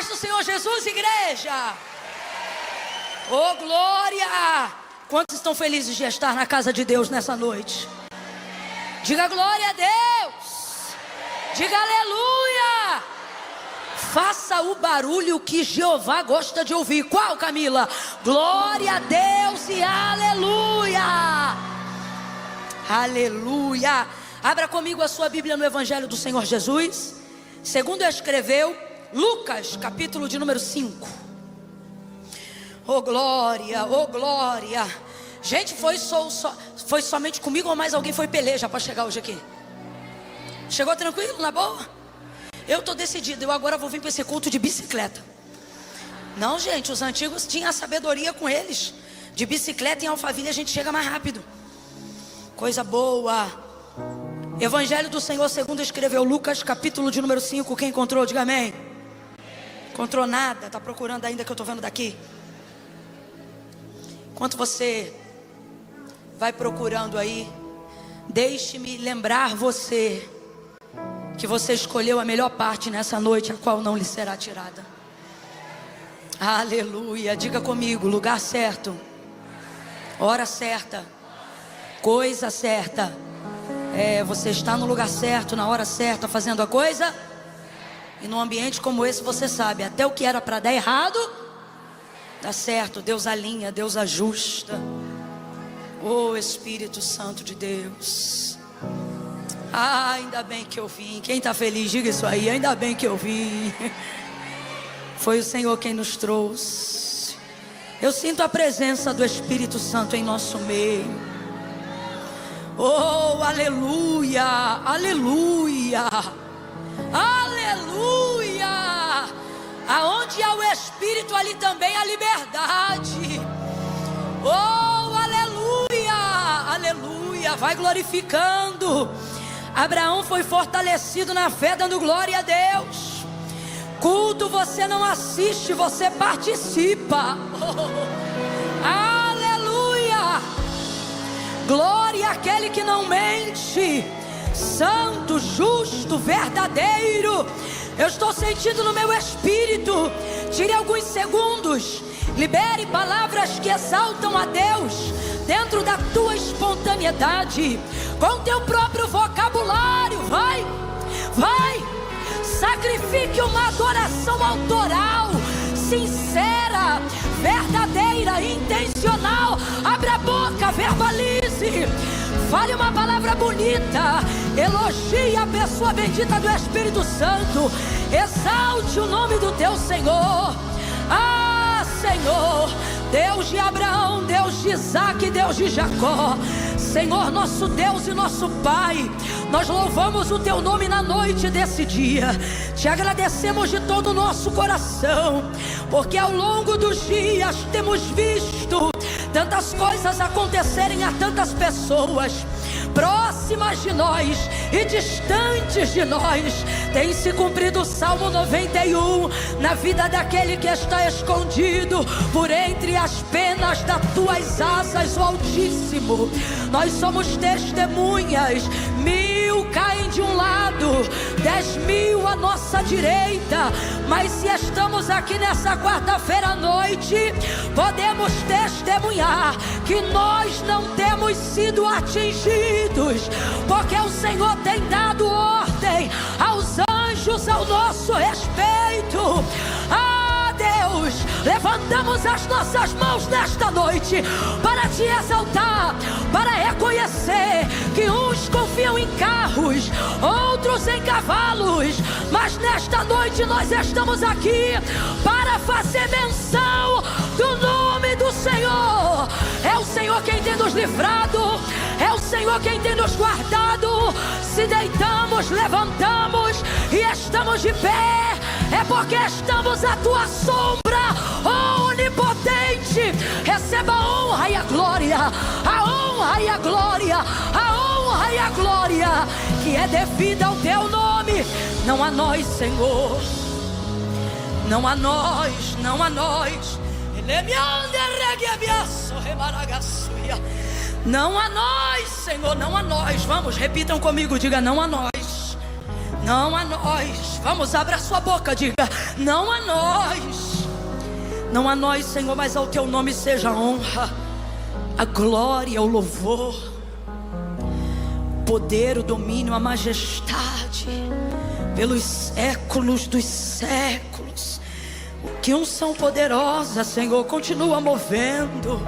do Senhor Jesus, igreja? Oh, glória! Quantos estão felizes de estar na casa de Deus nessa noite? Diga glória a Deus. Diga aleluia. Faça o barulho que Jeová gosta de ouvir. Qual, Camila? Glória a Deus e aleluia. Aleluia. Abra comigo a sua Bíblia no Evangelho do Senhor Jesus, segundo escreveu Lucas, capítulo de número 5. Oh glória, oh glória. Gente, foi somente comigo ou mais alguém foi peleja para chegar hoje aqui? Chegou tranquilo, na boa? Eu estou decidido, eu agora vou vir para esse culto de bicicleta. Não, gente, os antigos tinham a sabedoria com eles. De bicicleta em Alphaville a gente chega mais rápido. Coisa boa. Evangelho do Senhor segundo escreveu Lucas, capítulo de número 5. Quem encontrou, diga amém. Encontrou nada, está procurando ainda que eu estou vendo daqui. Enquanto você vai procurando aí, deixe-me lembrar você que você escolheu a melhor parte nessa noite, a qual não lhe será tirada. Aleluia, diga comigo, lugar certo, hora certa, coisa certa. Você está no lugar certo, na hora certa, fazendo a coisa. E num ambiente como esse você sabe, até o que era para dar errado dá certo. Deus alinha, Deus ajusta. Oh Espírito Santo de Deus. Ainda bem que eu vim. Quem está feliz, diga isso aí. Ainda bem que eu vim. Foi o Senhor quem nos trouxe. Eu sinto a presença do Espírito Santo em nosso meio. Oh, aleluia, aleluia, aleluia. Aonde há o Espírito, ali também há liberdade. Oh, aleluia, aleluia. Vai glorificando. Abraão foi fortalecido na fé, dando glória a Deus. Culto você não assiste, você participa. Aleluia. Glória àquele que não mente, santo, justo, verdadeiro. Eu estou sentindo no meu espírito. Tire alguns segundos, libere palavras que exaltam a Deus dentro da tua espontaneidade, com teu próprio vocabulário. Vai, vai, sacrifique uma adoração autoral, sincera, verdadeira, intencional. Abra a boca, verbalize, fale uma palavra bonita, elogie a pessoa bendita do Espírito Santo, exalte o nome do teu Senhor. Ah, Senhor, Deus de Abraão, Deus de Isaac, Deus de Jacó, Senhor, nosso Deus e nosso Pai, nós louvamos o teu nome na noite desse dia. Te agradecemos de todo o nosso coração, porque ao longo dos dias temos visto tantas coisas acontecerem a tantas pessoas, próximas de nós e distantes de nós. Tem se cumprido o Salmo 91 na vida daquele que está escondido por entre as penas das tuas asas, o Altíssimo. Nós somos testemunhas. 1000 caem de um lado, 10.000 à nossa direita, mas se estamos aqui nessa quarta-feira à noite, podemos testemunhar que nós não temos sido atingidos, porque o Senhor tem dado ordem aos anjos ao nosso respeito. Ah, Deus, levantamos as nossas mãos nesta noite para te exaltar, para reconhecer que uns confiam em carros, outros em cavalos, mas nesta noite nós estamos aqui para fazer menção do nome do Senhor. É o Senhor quem tem nos livrado, é o Senhor quem tem nos guardado. Se deitamos, levantamos e estamos de pé, é porque estamos à tua sombra, oh onipotente. Receba a honra e a glória, a honra e a glória, a honra e a glória que é devida ao teu nome. Não a nós, Senhor, não a nós, não a nós. Não a nós, Senhor, não a nós. Vamos, repitam comigo, diga não a nós. Não a nós. Vamos, abra a sua boca, diga: não a nós. Não a nós, Senhor, mas ao teu nome seja a honra, a glória, o louvor, o poder, o domínio, a majestade, pelos séculos dos séculos. Que unção poderosa, Senhor, continua movendo.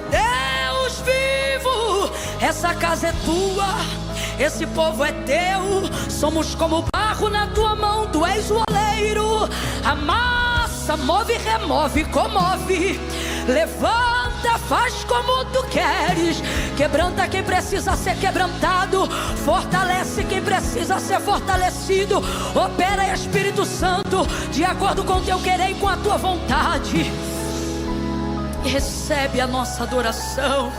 Deus vivo, essa casa é tua, esse povo é teu. Somos como barro na tua mão, tu és o oleiro. Amassa, move, remove, comove. Levanta, faz como tu queres. Quebranta quem precisa ser quebrantado, fortalece quem precisa ser fortalecido. Opera, Espírito Santo, de acordo com o teu querer e com a tua vontade. Recebe a nossa adoração.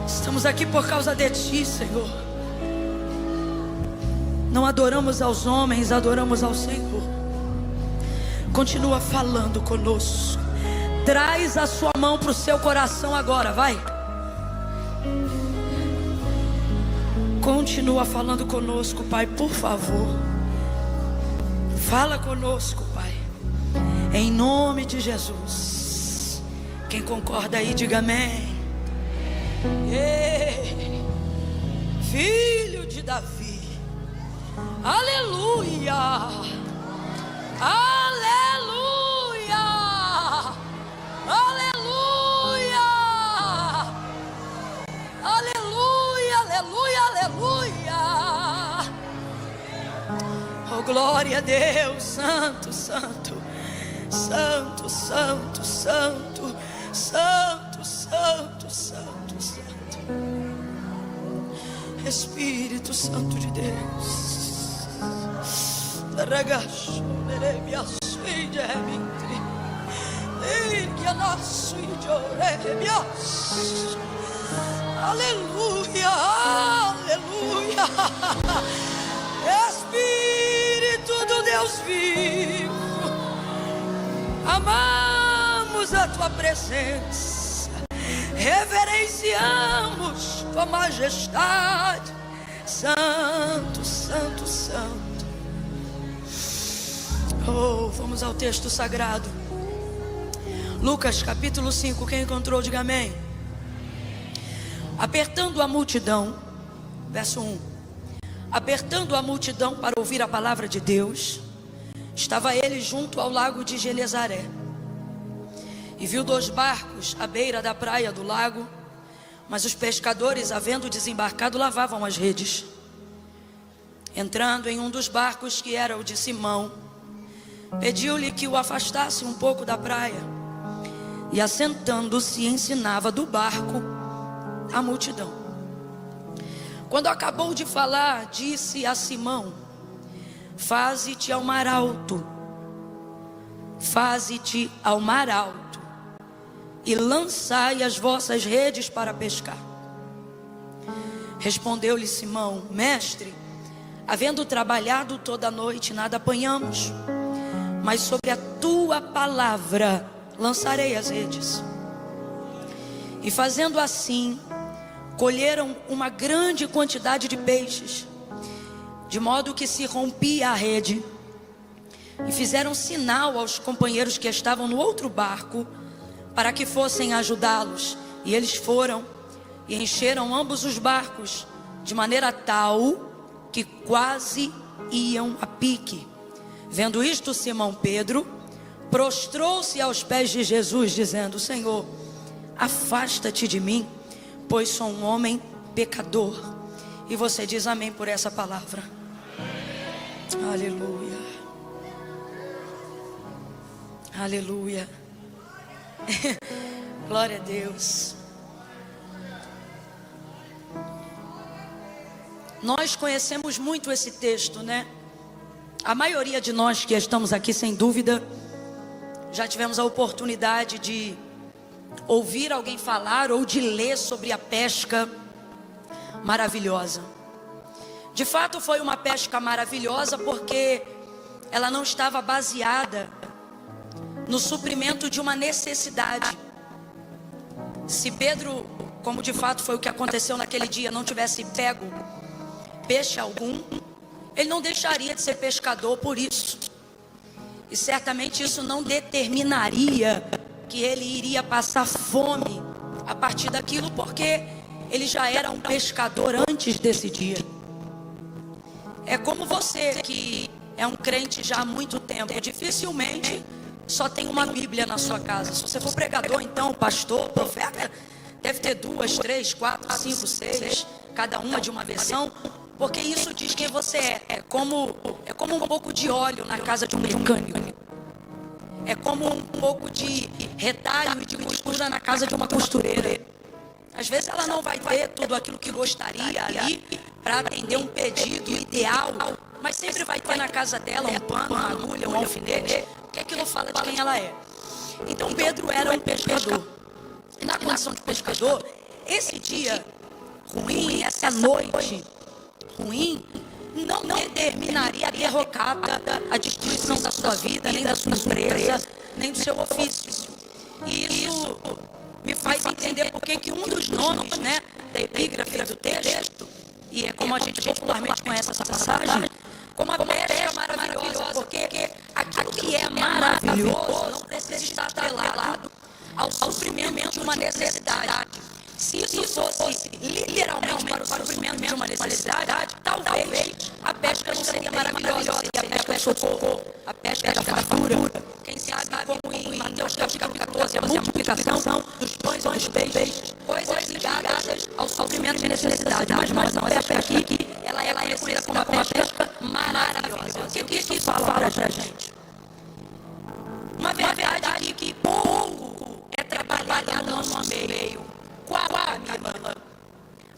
Estamos aqui por causa de ti, Senhor. Não adoramos aos homens, adoramos ao Senhor. Continua falando conosco. Traz a sua mão para o seu coração agora, vai. Continua falando conosco, Pai, por favor. Fala conosco, Pai, em nome de Jesus. Quem concorda aí, diga amém. Filho de Davi, aleluia, aleluia, aleluia, aleluia, aleluia, aleluia. Oh, glória a Deus, santo, santo, santo, santo, santo, santo, santo, santo, santo. Espírito Santo de Deus. Aleluia, aleluia. Espírito do Deus vivo, amamos a tua presença, reverenciamos tua majestade. Santo, santo, santo. Oh, vamos ao texto sagrado. Lucas capítulo 5, quem encontrou, diga amém. Apertando a multidão, verso 1. Apertando a multidão para ouvir a palavra de Deus, estava ele junto ao lago de Genezaré. E viu 2 barcos à beira da praia do lago, mas os pescadores, havendo desembarcado, lavavam as redes. Entrando em um dos barcos, que era o de Simão, pediu-lhe que o afastasse um pouco da praia, e assentando-se ensinava do barco a multidão. Quando acabou de falar, disse a Simão: faze-te ao mar alto, faze-te ao mar alto, e lançai as vossas redes para pescar. Respondeu-lhe Simão: mestre, havendo trabalhado toda a noite, nada apanhamos, mas sobre a tua palavra lançarei as redes. E fazendo assim, colheram uma grande quantidade de peixes, de modo que se rompia a rede. E fizeram sinal aos companheiros que estavam no outro barco, para que fossem ajudá-los. E eles foram e encheram ambos os barcos, de maneira tal que quase iam a pique. Vendo isto, Simão Pedro prostrou-se aos pés de Jesus, dizendo: Senhor, afasta-te de mim, pois sou um homem pecador. E você diz amém por essa palavra. Aleluia, aleluia. Glória a Deus. Nós conhecemos muito esse texto, né? A maioria de nós que estamos aqui, sem dúvida, já tivemos a oportunidade de ouvir alguém falar ou de ler sobre a pesca maravilhosa. De fato, foi uma pesca maravilhosa, porque ela não estava baseada no suprimento de uma necessidade, Se Pedro, como de fato foi o que aconteceu naquele dia, não tivesse pego peixe algum, ele não deixaria de ser pescador por isso. E certamente isso não determinaria que ele iria passar fome a partir daquilo, porque ele já era um pescador antes desse dia. É como você que é um crente já há muito tempo, dificilmente só tem uma Bíblia na sua casa. Se você for pregador, então, pastor, profeta, deve ter 2, 3, 4, 5, 6, cada uma de uma versão, porque isso diz quem você é. É como um pouco de óleo na casa de um mecânico. É como um pouco de retalho e de costura na casa de uma costureira. Às vezes ela não vai ter tudo aquilo que gostaria ali para atender um pedido ideal, mas sempre vai ter na casa dela um pano, uma agulha, um alfinete, porque aquilo fala de quem ela é. Então Pedro era um pescador. E na condição de pescador, esse dia ruim, essa noite ruim, não determinaria a derrocada, a destruição da sua vida, nem da sua empresa, nem do seu ofício. E isso me faz entender porque que um dos nomes, da epígrafe do texto, e é como a gente popularmente conhece essa passagem, como a pesca maravilhosa, porque aquilo que é maravilhoso não precisa estar atrelado ao suprimento de uma necessidade. Se isso fosse literalmente para o suprimento de uma necessidade, talvez a pesca não seria maravilhosa, seria a pesca do socorro, a pesca da fartura. Quem sabe como em Mateus capítulo 14, a multiplicação dos pães e dos peixes, coisas ligadas ao suprimento de necessidade. Mas não, essa pesca aqui, ela é conhecida como a pesca maravilhosa. O que isso fala para a gente? Uma verdade que pouco é trabalhada no nosso meio. Qual a minha?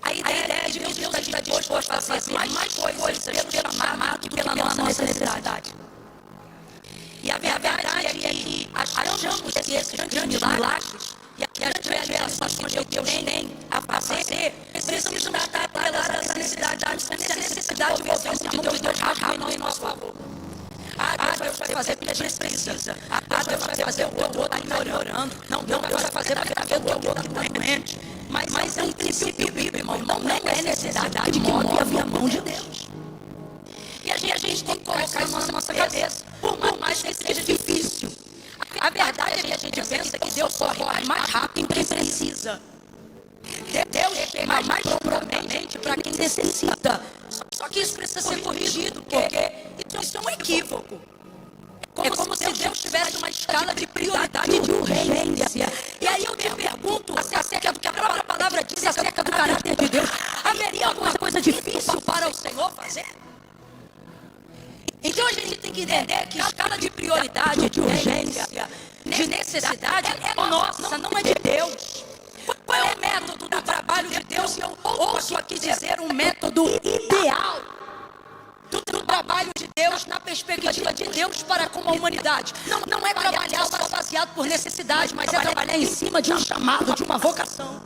A ideia de que Deus está disposto a fazer mais coisas pelo chamado que pela nossa necessidade. E a verdade é que achamos que esses grandes milagres e as grandes realizações que Deus tem a fazer precisamos tratar pelas necessidades, se a necessidade de Deus de Deus rápido e não em nosso favor. Deus vai fazer porque a gente precisa. Deus vai fazer o outro está orando. Não, Deus vai fazer porque está vendo o outro que está doente. Mas é um princípio bíblico, irmão. Não é necessidade que move a mão de Deus. E a gente tem que colocar isso na nossa cabeça. Por mais que seja difícil. A verdade é que a gente pensa que Deus corre mais rápido quem precisa. Deus chega mais prontamente para quem necessita. Só que isso precisa ser corrigido, porque isso é um equívoco. É como se Deus tivesse uma escala de prioridade de urgência. E aí eu te pergunto, acerca do que a própria palavra diz, acerca do caráter de Deus, haveria alguma coisa difícil para o Senhor fazer? Então a gente tem que entender que a escala de prioridade, de urgência, de necessidade é nossa, não é de Deus. Qual é o método do trabalho de Deus? Eu ouço aqui dizer um método ideal do trabalho de Deus na perspectiva de Deus para com a humanidade. Não é trabalhar só baseado por necessidade, mas é trabalhar em cima de um chamado, de uma vocação.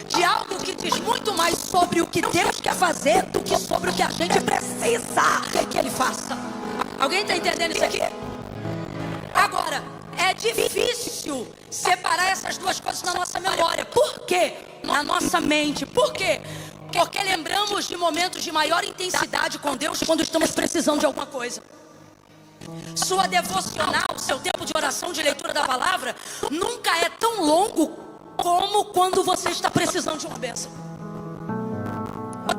De algo que diz muito mais sobre o que Deus quer fazer do que sobre o que a gente precisa que Ele faça. Alguém está entendendo isso aqui? Agora, é difícil separar essas duas coisas na nossa memória. Por quê? Na nossa mente. Por quê? Porque lembramos de momentos de maior intensidade com Deus quando estamos precisando de alguma coisa. Sua devocional, seu tempo de oração, de leitura da palavra, nunca é tão longo como quando você está precisando de uma bênção.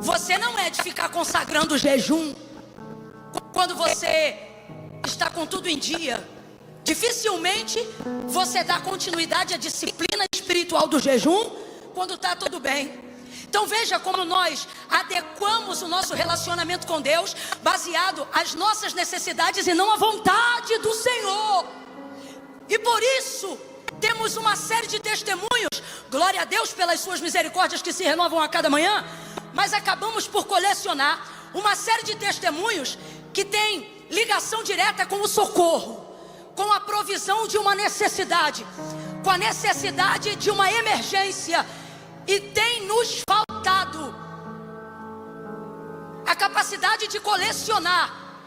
Você não é de ficar consagrando jejum quando você está com tudo em dia. Dificilmente você dá continuidade à disciplina espiritual do jejum quando está tudo bem. Então veja como nós adequamos o nosso relacionamento com Deus baseado às nossas necessidades e não à vontade do Senhor. E por isso temos uma série de testemunhos, glória a Deus pelas suas misericórdias que se renovam a cada manhã, mas acabamos por colecionar uma série de testemunhos que tem ligação direta com o socorro, com a provisão de uma necessidade, com a necessidade de uma emergência. E tem nos faltado a capacidade de colecionar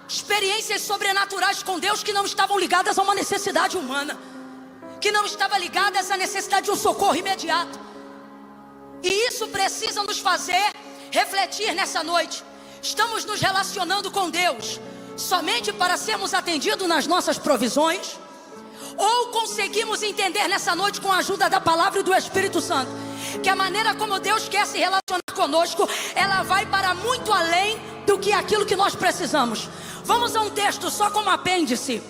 experiências sobrenaturais com Deus que não estavam ligadas a uma necessidade humana. que não estava ligada a essa necessidade de um socorro imediato. E isso precisa nos fazer refletir nessa noite. Estamos nos relacionando com Deus somente para sermos atendidos nas nossas provisões? Ou conseguimos entender nessa noite, com a ajuda da palavra e do Espírito Santo, que a maneira como Deus quer se relacionar conosco, ela vai para muito além do que aquilo que nós precisamos. Vamos a um texto só como apêndice,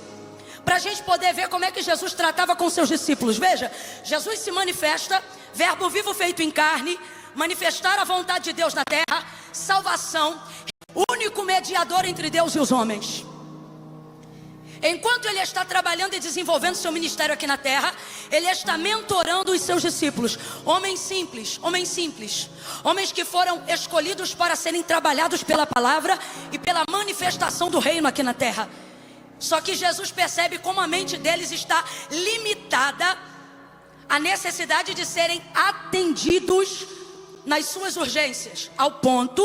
para a gente poder ver como é que Jesus tratava com seus discípulos. Veja, Jesus se manifesta, verbo vivo feito em carne, manifestar a vontade de Deus na terra, salvação, único mediador entre Deus e os homens. Enquanto ele está trabalhando e desenvolvendo seu ministério aqui na terra, ele está mentorando os seus discípulos, homens simples, homens que foram escolhidos para serem trabalhados pela palavra e pela manifestação do reino aqui na terra. Só que Jesus percebe como a mente deles está limitada à necessidade de serem atendidos nas suas urgências, ao ponto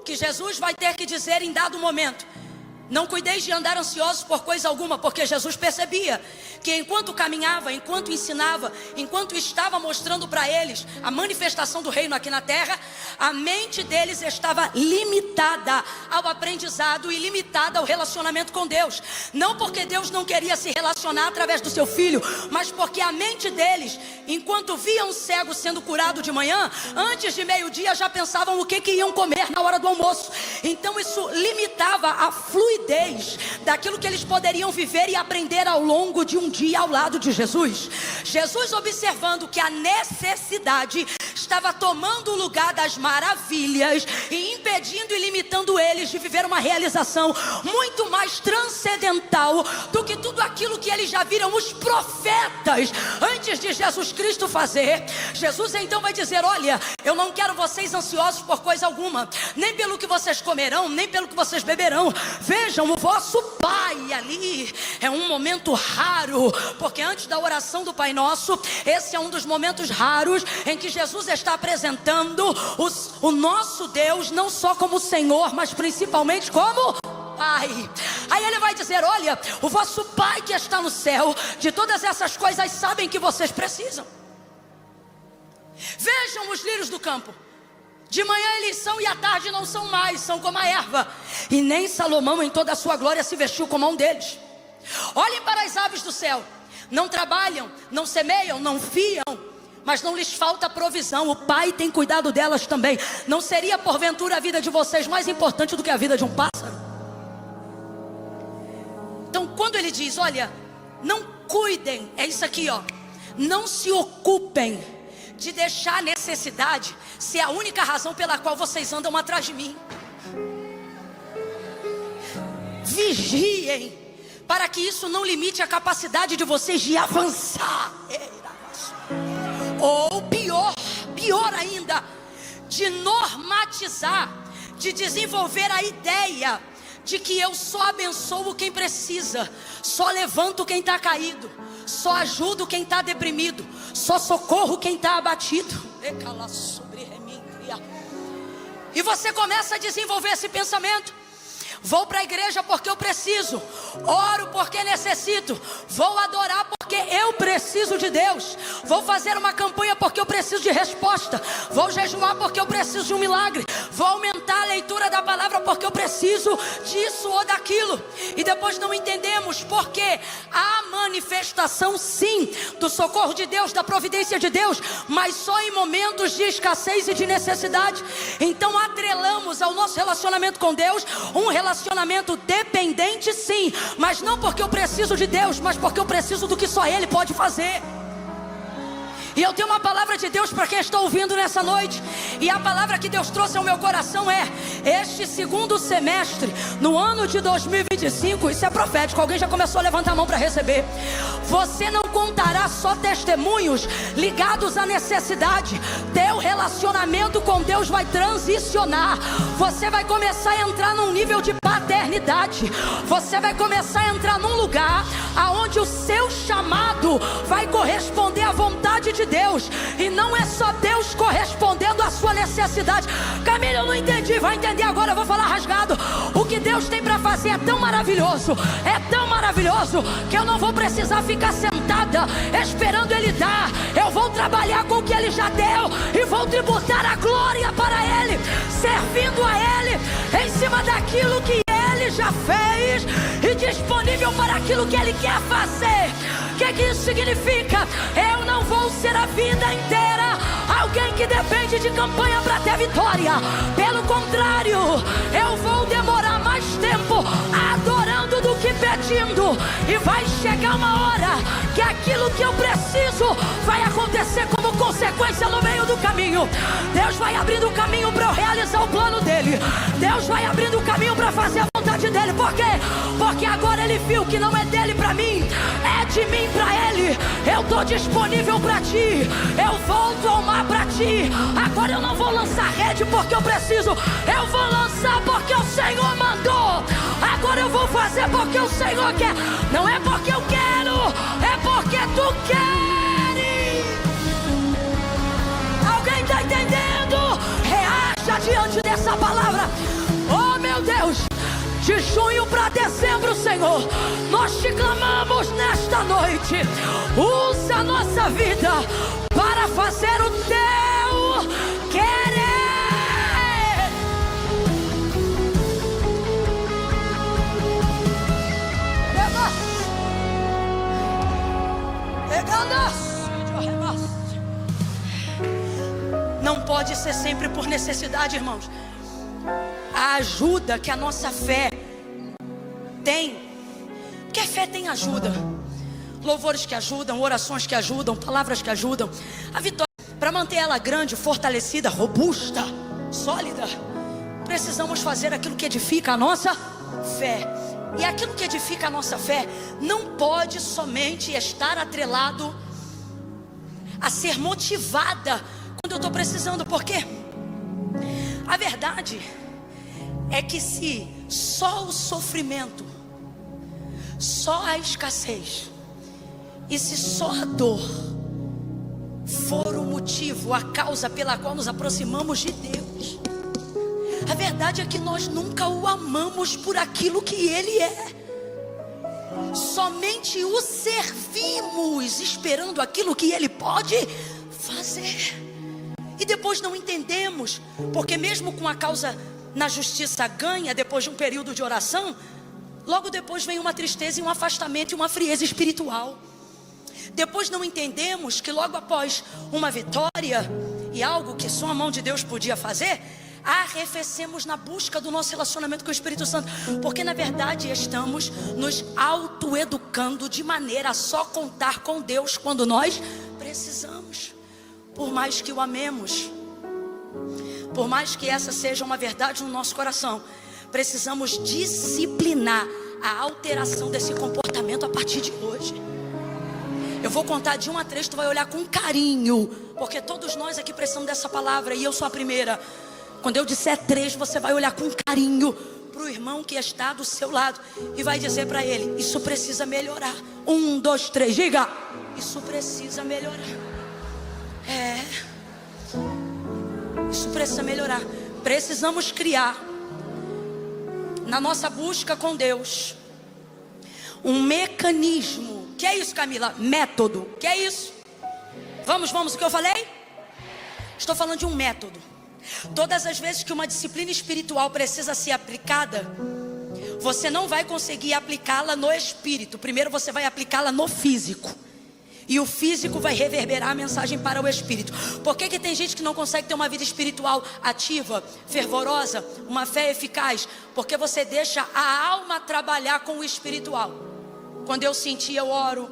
que Jesus vai ter que dizer em dado momento: não cuideis de andar ansiosos por coisa alguma, porque Jesus percebia que enquanto caminhava, enquanto ensinava, enquanto estava mostrando para eles a manifestação do reino aqui na terra, a mente deles estava limitada ao aprendizado e limitada ao relacionamento com Deus. Não porque Deus não queria se relacionar através do seu filho, mas porque a mente deles, enquanto viam um cego sendo curado de manhã, antes de meio-dia já pensavam o que iam comer na hora do almoço. Então isso limitava a fluidez daquilo que eles poderiam viver e aprender ao longo de um dia ao lado de Jesus. Jesus, observando que a necessidade estava tomando o lugar das maravilhas e impedindo e limitando eles de viver uma realização muito mais transcendental do que tudo aquilo que eles já viram os profetas antes de Jesus Cristo fazer, Jesus então vai dizer: olha, eu não quero vocês ansiosos por coisa alguma, nem pelo que vocês comerão, nem pelo que vocês beberão. Vejam, o vosso Pai ali é um momento raro, porque antes da oração do Pai Nosso, esse é um dos momentos raros em que Jesus está apresentando o nosso Deus não só como Senhor, mas principalmente como Pai. Aí ele vai dizer: olha, o vosso Pai que está no céu, de todas essas coisas sabem que vocês precisam. Vejam os lírios do campo, de manhã eles são e à tarde não são mais, são como a erva, e nem Salomão em toda a sua glória se vestiu como um deles. Olhem para as aves do céu, não trabalham, não semeiam, não fiam, mas não lhes falta provisão. O Pai tem cuidado delas também. Não seria porventura a vida de vocês mais importante do que a vida de um pássaro? Então quando ele diz: olha, não cuidem, é isso aqui, ó, não se ocupem de deixar a necessidade ser a única razão pela qual vocês andam atrás de mim. Vigiem para que isso não limite a capacidade de vocês de avançar. Ou pior ainda, de normatizar, de desenvolver a ideia de que eu só abençoo quem precisa, só levanto quem está caído, só ajudo quem está deprimido, só socorro quem está abatido. E você começa a desenvolver esse pensamento: vou para a igreja porque eu preciso, oro porque necessito, vou adorar porque eu preciso de Deus, vou fazer uma campanha porque eu preciso de resposta, vou jejuar porque eu preciso de um milagre, vou aumentar a leitura da palavra porque eu preciso disso ou daquilo. E depois não entendemos porque há manifestação sim do socorro de Deus, da providência de Deus, mas só em momentos de escassez e de necessidade. Então atrelamos ao nosso relacionamento com Deus um relacionamento dependente sim, mas não porque eu preciso de Deus, mas porque eu preciso do que só Ele pode fazer. E eu tenho uma palavra de Deus para quem está ouvindo nessa noite. E a palavra que Deus trouxe ao meu coração é: este segundo semestre, no ano de 2025, isso é profético, alguém já começou a levantar a mão para receber. Você não contará só testemunhos ligados à necessidade. Teu relacionamento com Deus vai transicionar. Você vai começar a entrar num nível de paternidade. Você vai começar a entrar num lugar aonde o seu chamado vai corresponder à vontade de Deus, e não é só Deus correspondendo à sua necessidade. Camila, eu não entendi, vai entender agora, eu vou falar rasgado. O que Deus tem para fazer é tão maravilhoso, que eu não vou precisar ficar sentado sentada esperando Ele dar. Eu vou trabalhar com o que Ele já deu e vou tributar a glória para Ele, servindo a Ele em cima daquilo que Ele já fez e disponível para aquilo que Ele quer fazer. O que isso significa? Eu não vou ser a vida inteira alguém que depende de campanha para ter vitória. Pelo contrário, eu vou demorar mais tempo adorando do que pedindo. E vai chegar uma hora que aquilo que eu preciso vai acontecer como consequência no meio do caminho. Deus vai abrindo o caminho para eu realizar o plano dele. Deus vai abrindo o caminho para fazer a vontade dele. Por quê? Porque agora ele viu que não é dele para mim, é de mim para ele. Eu estou disponível para ti. Eu volto ao mar para ti. Agora eu não vou lançar rede porque eu preciso. Eu vou lançar porque o Senhor mandou. Agora eu vou fazer porque o Senhor quer. Não é porque eu quero, é porque tu queres. Alguém está entendendo? Reaja diante dessa palavra. Oh meu Deus, de junho para dezembro, Senhor, nós te clamamos nesta noite. Usa a nossa vida para fazer o teu querer. Não pode ser sempre por necessidade, irmãos. A ajuda que a nossa fé tem, porque a fé tem ajuda, louvores que ajudam, orações que ajudam, palavras que ajudam. A vitória, para manter ela grande, fortalecida, robusta, sólida, precisamos fazer aquilo que edifica a nossa fé. E aquilo que edifica a nossa fé não pode somente estar atrelado a ser motivada quando eu estou precisando. Por quê? A verdade é que se só o sofrimento, só a escassez, e se só a dor for o motivo, a causa pela qual nos aproximamos de Deus, a verdade é que nós nunca o amamos por aquilo que Ele é. Somente o servimos esperando aquilo que Ele pode fazer. E depois não entendemos, porque mesmo com a causa na justiça ganha, depois de um período de oração, logo depois vem uma tristeza e um afastamento e uma frieza espiritual. Depois não entendemos que logo após uma vitória e algo que só a mão de Deus podia fazer, arrefecemos na busca do nosso relacionamento com o Espírito Santo, porque na verdade estamos nos autoeducando de maneira a só contar com Deus quando nós precisamos. Por mais que o amemos, por mais que essa seja uma verdade no nosso coração, precisamos disciplinar a alteração desse comportamento a partir de hoje. Eu vou contar de 1 a 3, tu vai olhar com carinho, porque todos nós aqui precisamos dessa palavra, e eu sou a primeira. Quando eu disser 3, você vai olhar com carinho para o irmão que está do seu lado e vai dizer para ele: isso precisa melhorar. 1, 2, 3, diga: isso precisa melhorar. Isso precisa melhorar. Precisamos criar na nossa busca com Deus um mecanismo. Que é isso, Camila? Método. Que é isso? Vamos, o que eu falei? Estou falando de um método. Todas as vezes que uma disciplina espiritual precisa ser aplicada, você não vai conseguir aplicá-la no espírito. Primeiro você vai aplicá-la no físico, e o físico vai reverberar a mensagem para o espírito. Por que tem gente que não consegue ter uma vida espiritual ativa, fervorosa, uma fé eficaz? Porque você deixa a alma trabalhar com o espiritual. Quando eu sentir, eu oro.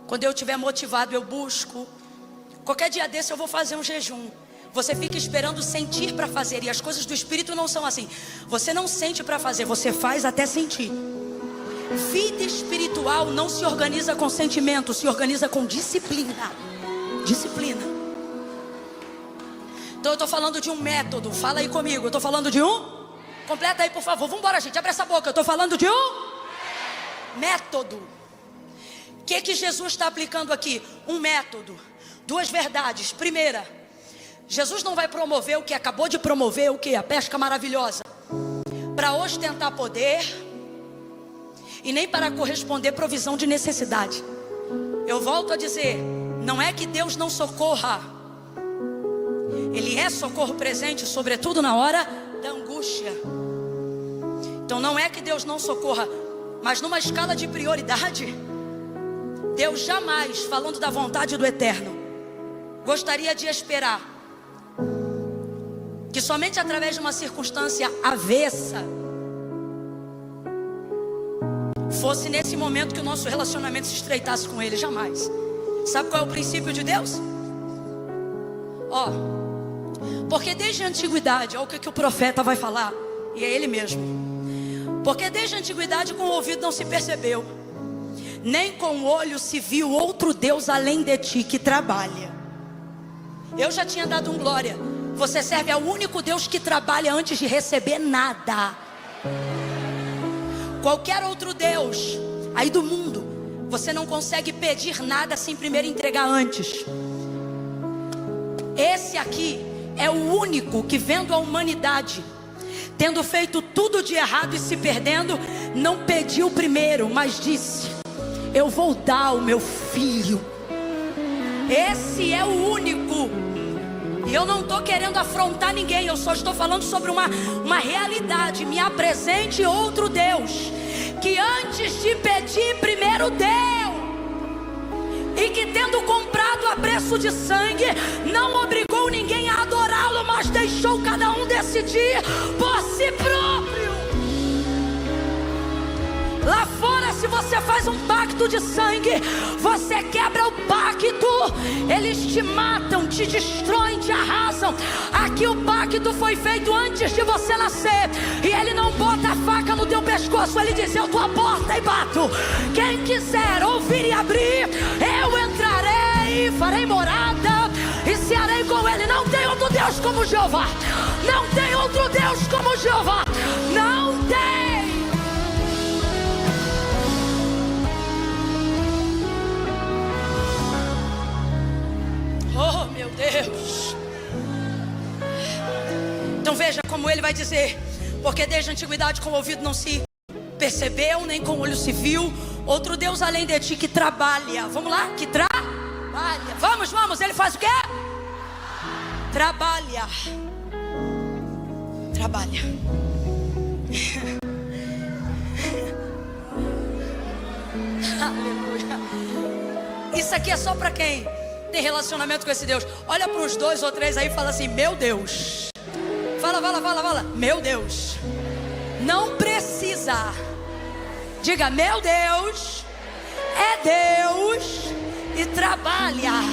Quando eu estiver motivado, eu busco. Qualquer dia desse eu vou fazer um jejum. Você fica esperando sentir para fazer, e as coisas do Espírito não são assim. Você não sente para fazer, você faz até sentir. Vida espiritual não se organiza com sentimento, se organiza com disciplina. Disciplina. Então eu estou falando de um método. Fala aí comigo, eu estou falando de um. Completa aí, por favor, vamos embora, gente, abre essa boca. Eu estou falando de um método. O que Jesus está aplicando aqui? Um método. Duas verdades. Primeira, Jesus não vai promover o que acabou de promover, o que? A pesca maravilhosa, para ostentar poder, e nem para corresponder provisão de necessidade. Eu volto a dizer, não é que Deus não socorra. Ele é socorro presente, sobretudo na hora da angústia. Então não é que Deus não socorra, mas numa escala de prioridade, Deus jamais, falando da vontade do Eterno, gostaria de esperar que somente através de uma circunstância avessa fosse nesse momento que o nosso relacionamento se estreitasse com Ele. Jamais. Sabe qual é o princípio de Deus? Porque desde a antiguidade, olha o que o profeta vai falar, e é ele mesmo. Porque desde a antiguidade com o ouvido não se percebeu, nem com o olho se viu outro Deus além de ti que trabalha. Eu já tinha dado um glória. Você serve ao único Deus que trabalha antes de receber nada. Qualquer outro Deus aí do mundo, você não consegue pedir nada sem primeiro entregar antes. Esse aqui é o único que, vendo a humanidade tendo feito tudo de errado e se perdendo, não pediu primeiro, mas disse: eu vou dar o meu filho. Esse é o único. E eu não estou querendo afrontar ninguém, eu só estou falando sobre uma realidade. Me apresente outro Deus que antes de pedir primeiro deu, e que tendo comprado a preço de sangue, não obrigou ninguém a adorá-lo, mas deixou cada um decidir por si próprio. Lá fora, se você faz um pacto de sangue, você quebra o pacto, eles te matam, te destroem, te arrasam. Aqui o pacto foi feito antes de você nascer, e ele não bota a faca no teu pescoço, ele diz: eu tô à porta e bato. Quem quiser ouvir e abrir, eu entrarei e farei morada, e cearei com ele. Não tem outro Deus como Jeová. Não tem outro Deus como Jeová. Não tem. Oh, meu Deus. Então veja como ele vai dizer: porque desde a antiguidade com o ouvido não se percebeu, nem com o olho se viu outro Deus além de ti que trabalha. Vamos lá? Que trabalha. Vamos. Ele faz o quê? Trabalha. Aleluia. Isso aqui é só para quem tem relacionamento com esse Deus. Olha para os 2 ou 3 aí e fala assim: meu Deus. Fala. Meu Deus. Não precisa. Diga: meu Deus é Deus e trabalha.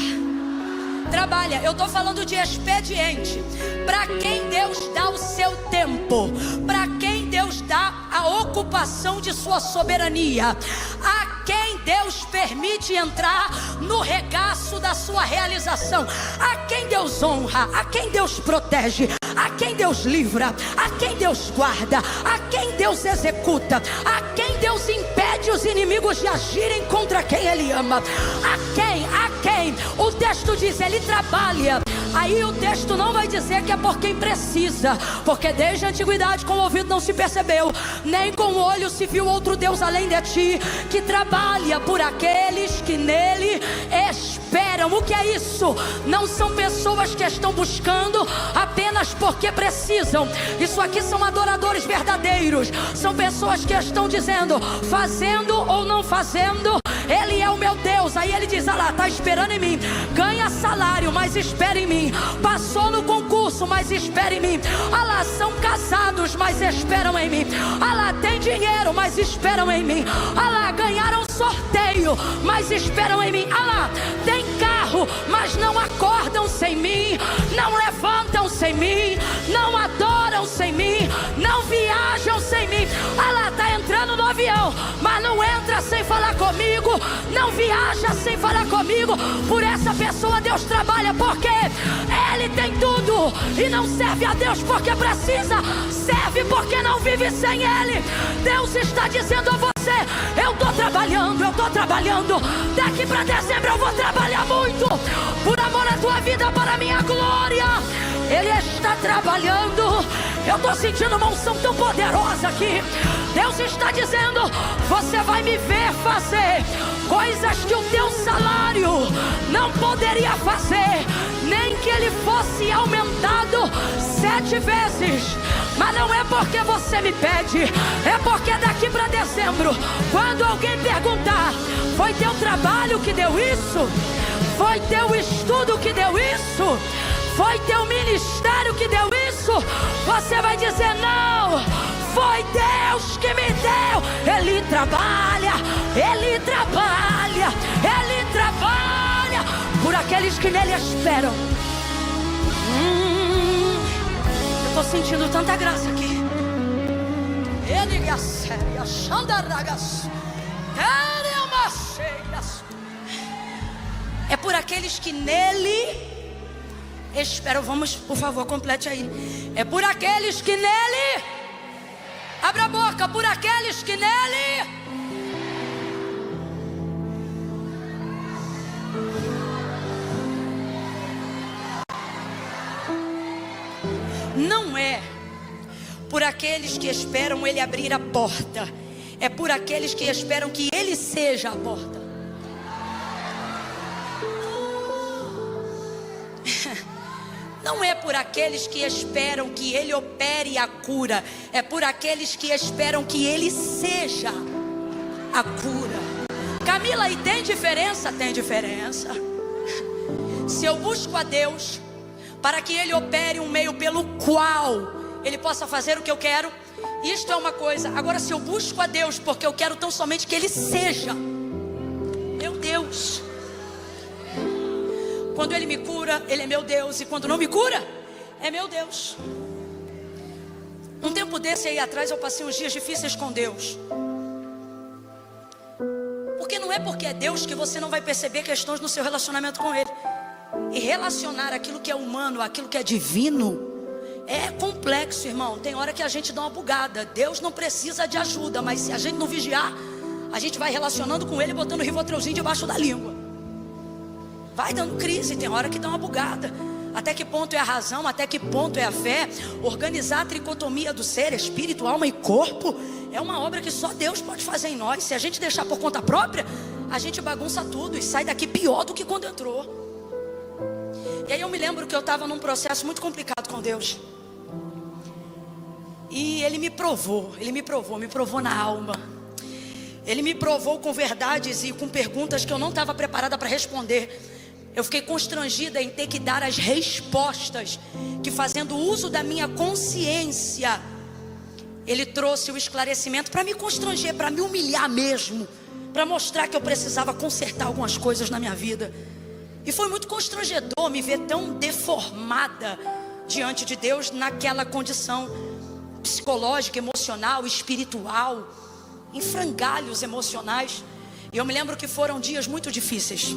Eu estou falando de expediente. Para quem Deus dá o seu tempo, para quem Deus dá a ocupação de sua soberania, a quem Deus permite entrar no regaço da sua realização, a quem Deus honra, a quem Deus protege, a quem Deus livra, a quem Deus guarda, a quem Deus executa, a quem Deus impede os inimigos de agirem contra quem Ele ama, a quem o texto diz: Ele trabalha. Aí o texto não vai dizer que é por quem precisa, porque desde a antiguidade com o ouvido não se percebeu, nem com o olho se viu outro Deus além de ti, que trabalha por aqueles que nele esperam. O que é isso? Não são pessoas que estão buscando apenas porque precisam. Isso aqui são adoradores verdadeiros. São pessoas que estão dizendo: fazendo ou não fazendo, Ele é o meu Deus. Aí ele diz: ah lá, está esperando em mim. Ganha salário, mas espera em mim. Passou no concurso, mas espera em mim. Ah lá, são casados, mas esperam em mim. Ah lá, tem dinheiro, mas esperam em mim. Ah lá, ganharam sorteio, mas esperam em mim. Ah lá, tem carro, mas não acordam sem mim, não levantam sem mim, não adoram sem mim, não viajam sem mim. Ah lá, tá entrando no avião, mas não entra sem falar comigo, não viaja sem falar comigo. Por essa pessoa Deus trabalha, porque ele tem tudo e não serve a Deus porque precisa, serve porque não vive sem Ele. Deus está dizendo a você: eu estou trabalhando, daqui para dezembro eu vou trabalhar muito, por amor à tua vida, para a minha glória. Ele está trabalhando. Eu estou sentindo uma unção tão poderosa aqui. Deus está dizendo: você vai me ver fazer, coisas que o teu salário não poderia fazer, nem que ele fosse aumentado 7 vezes. Mas não é porque você me pede, é porque daqui para dezembro, quando alguém perguntar: foi teu trabalho que deu isso? Foi teu estudo que deu isso? Foi teu ministério que deu isso? Você vai dizer: não, foi Deus que me deu. Ele trabalha, Ele trabalha, Ele trabalha por aqueles que nele esperam. Eu estou sentindo tanta graça aqui. É por aqueles que nele esperam. Vamos, por favor, complete aí. É por aqueles que nele, abra a boca, por aqueles que nele. Não é por aqueles que esperam ele abrir a porta, é por aqueles que esperam que ele seja a porta. Não é por aqueles que esperam que ele opere a cura, é por aqueles que esperam que ele seja a cura. Camila, e tem diferença? Tem diferença. Se eu busco a Deus para que ele opere um meio pelo qual ele possa fazer o que eu quero, isto é uma coisa. Agora, se eu busco a Deus porque eu quero tão somente que ele seja, meu Deus, quando ele me cura, ele é meu Deus, e quando não me cura, é meu Deus. Um tempo desse aí atrás eu passei uns dias difíceis com Deus, porque não é porque é Deus que você não vai perceber questões no seu relacionamento com ele. E relacionar aquilo que é humano, aquilo que é divino, é complexo, irmão. Tem hora que a gente dá uma bugada. Deus não precisa de ajuda, mas se a gente não vigiar, a gente vai relacionando com ele, botando o Rivotrelzinho debaixo da língua. Vai dando crise, tem hora que dá uma bugada. Até que ponto é a razão, até que ponto é a fé? Organizar a tricotomia do ser, espírito, alma e corpo, é uma obra que só Deus pode fazer em nós. Se a gente deixar por conta própria, a gente bagunça tudo e sai daqui pior do que quando entrou. E aí eu me lembro que eu estava num processo muito complicado com Deus. E Ele me provou na alma. Ele me provou com verdades e com perguntas que eu não estava preparada para responder. Eu fiquei constrangida em ter que dar as respostas que, fazendo uso da minha consciência, Ele trouxe o esclarecimento para me constranger, para me humilhar mesmo, para mostrar que eu precisava consertar algumas coisas na minha vida. E foi muito constrangedor me ver tão deformada diante de Deus, naquela condição psicológica, emocional, espiritual, em frangalhos emocionais. E eu me lembro que foram dias muito difíceis.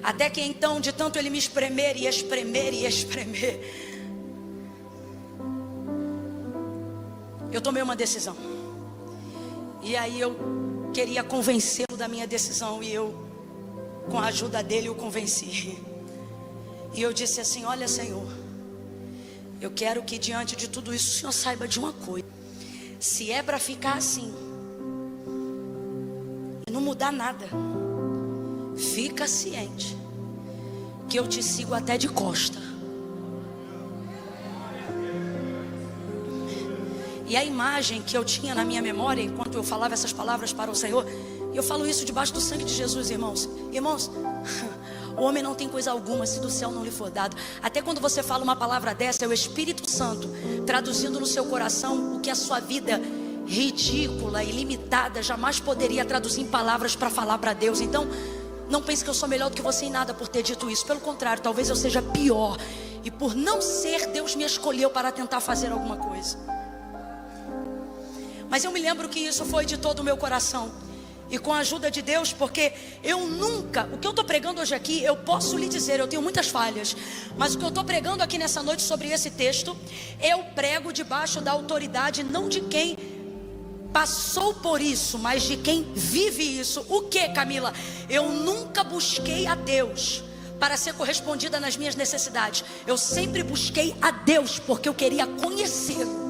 Até que então, de tanto ele me espremer e espremer e espremer, eu tomei uma decisão. E aí eu queria convencê-lo da minha decisão, e eu, com a ajuda dele, o convenci. E eu disse assim: olha, Senhor, eu quero que diante de tudo isso o Senhor saiba de uma coisa. Se é para ficar assim e não mudar nada, fica ciente que eu te sigo até de costa. E a imagem que eu tinha na minha memória enquanto eu falava essas palavras para o Senhor, e eu falo isso debaixo do sangue de Jesus, irmãos. Irmãos, o homem não tem coisa alguma se do céu não lhe for dado. Até quando você fala uma palavra dessa, é o Espírito Santo traduzindo no seu coração o que a sua vida ridícula e limitada jamais poderia traduzir em palavras para falar para Deus. Então, não pense que eu sou melhor do que você em nada por ter dito isso. Pelo contrário, talvez eu seja pior. E por não ser, Deus me escolheu para tentar fazer alguma coisa. Mas eu me lembro que isso foi de todo o meu coração. E com a ajuda de Deus, porque eu nunca, o que eu estou pregando hoje aqui, eu posso lhe dizer, eu tenho muitas falhas, mas o que eu estou pregando aqui nessa noite sobre esse texto, eu prego debaixo da autoridade, não de quem passou por isso, mas de quem vive isso. O que, Camila? Eu nunca busquei a Deus para ser correspondida nas minhas necessidades. Eu sempre busquei a Deus porque eu queria conhecê-lo.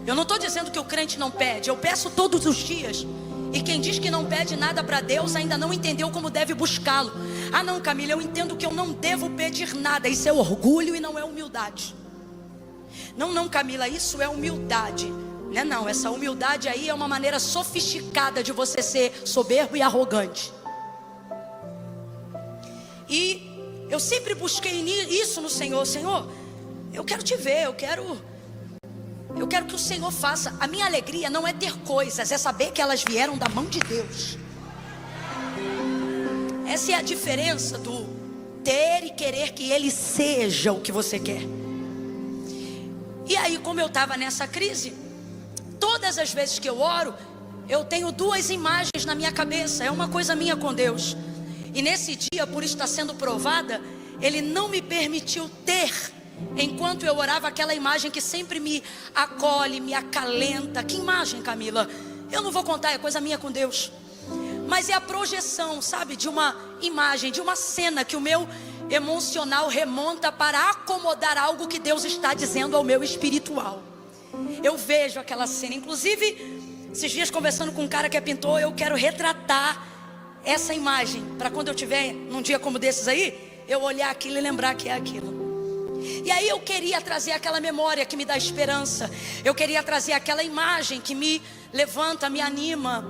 Eu não estou dizendo que o crente não pede, eu peço todos os dias. E quem diz que não pede nada para Deus ainda não entendeu como deve buscá-lo. Ah não, Camila, eu entendo que eu não devo pedir nada. Isso é orgulho e não é humildade. Não, Camila, isso é humildade. Não, essa humildade aí é uma maneira sofisticada de você ser soberbo e arrogante. E eu sempre busquei isso no Senhor. Senhor, eu quero te ver, eu quero que o Senhor faça. A minha alegria não é ter coisas, é saber que elas vieram da mão de Deus. Essa é a diferença do ter e querer que Ele seja o que você quer. E aí, como eu estava nessa crise, todas as vezes que eu oro, eu tenho duas imagens na minha cabeça. É uma coisa minha com Deus. E nesse dia, por estar sendo provada, Ele não me permitiu ter, enquanto eu orava, aquela imagem que sempre me acolhe, me acalenta. Que imagem, Camila? Eu não vou contar, é coisa minha com Deus. Mas é a projeção, sabe, de uma imagem, de uma cena que o meu emocional remonta para acomodar algo que Deus está dizendo ao meu espiritual. Eu vejo aquela cena. Inclusive, esses dias conversando com um cara que é pintor, eu quero retratar essa imagem, para quando eu estiver num dia como desses aí, eu olhar aquilo e lembrar que é aquilo. E aí eu queria trazer aquela memória que me dá esperança. Eu queria trazer aquela imagem que me levanta, me anima.